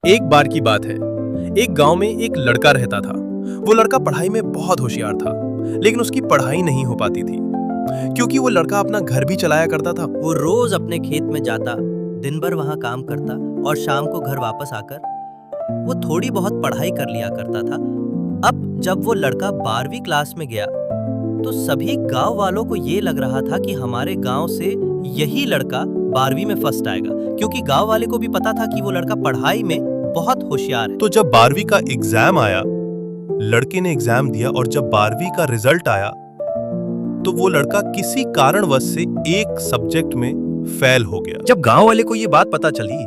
एक बार की बात है, एक गांव में एक लड़का रहता था। वो लड़का पढ़ाई में बहुत होशियार था, लेकिन उसकी पढ़ाई नहीं हो पाती थी क्योंकि वो लड़का अपना घर भी चलाया करता था। वो रोज अपने खेत में जाता, दिन भर वहां काम करता और शाम को घर वापस आकर वो थोड़ी बहुत पढ़ाई कर लिया करता था। अब जब वो लड़का 12वीं क्लास में गया तो सभी गांव वालों को ये लग रहा था कि हमारे गांव से यही लड़का 12वीं में फर्स्ट आएगा, क्योंकि गांव वाले को भी पता था कि वो लड़का पढ़ाई में बहुत होशियार है। तो जब 12वीं का एग्जाम आया, लड़के ने एग्जाम दिया और जब 12वीं का रिजल्ट आया तो वो लड़का किसी कारणवश से एक सब्जेक्ट में फेल हो गया। जब गांव वाले को ये बात पता चली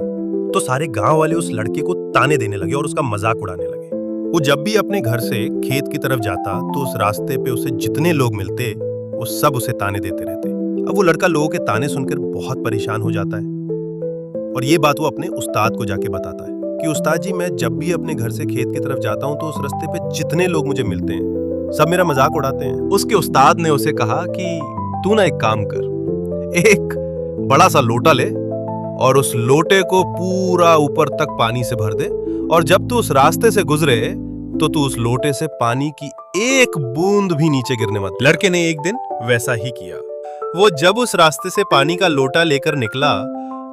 तो सारे गांव वाले उस लड़के को ताने देने लगे और उसका मजाक उड़ाने लगे। वो जब भी अपने घर से खेत की तरफ जाता तो उस रास्ते पे उसे जितने लोग मिलते वो सब उसे ताने देते रहते। अब वो लड़का लोगों के ताने सुनकर बहुत परेशान हो जाता है और ये बात वो अपने उस्ताद को जाके बताता है कि उस्ताद जी, मैं जब भी अपने घर से खेत की तरफ जाता हूँ तो उस रास्ते पे जितने लोग मुझे मिलते हैं सब मेरा मजाक उड़ाते हैं। उसके उस्ताद ने उसे कहा कि तू ना एक काम कर, एक बड़ा सा लोटा ले और उस लोटे को पूरा ऊपर तक पानी से भर दे और जब तू उस रास्ते से गुजरे तो तू उस लोटे से पानी की एक बूंद भी नीचे गिरने मत। लड़के ने एक दिन वैसा ही किया। वो जब उस रास्ते से पानी का लोटा लेकर निकला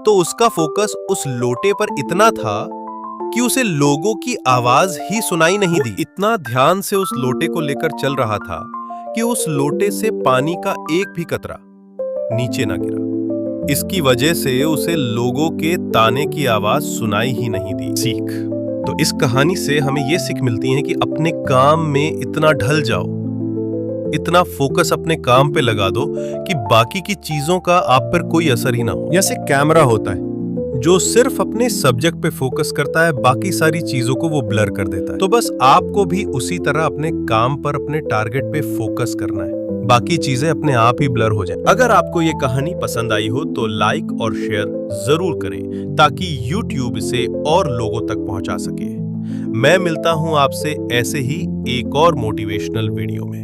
तो उसका फोकस उस लोटे पर इतना था कि उसे लोगों की आवाज ही सुनाई नहीं दी। इतना ध्यान से उस लोटे को लेकर चल रहा था कि उस लोटे से पानी का एक भी कतरा नीचे ना गिरा। इसकी वजह से उसे लोगों के ताने की आवाज सुनाई ही नहीं दी। सीख। तो इस कहानी से हमें ये सीख मिलती है कि अपने काम में इतना ढल जाओ, इतना फोकस अपने काम पे लगा दो कि बाकी की चीजों का आप पर कोई असर ही ना हो। जैसे कैमरा होता है जो सिर्फ अपने सब्जेक्ट पे फोकस करता है, बाकी सारी चीजों को वो ब्लर कर देता है। तो बस आपको भी उसी तरह अपने काम पर, अपने टारगेट पे फोकस करना है, बाकी चीजें अपने आप ही ब्लर हो जाएं। अगर आपको ये कहानी पसंद आई हो तो लाइक और शेयर जरूर करें ताकि YouTube इसे और लोगों तक पहुंचा सके। मैं मिलता हूं आपसे ऐसे ही एक और मोटिवेशनल वीडियो में।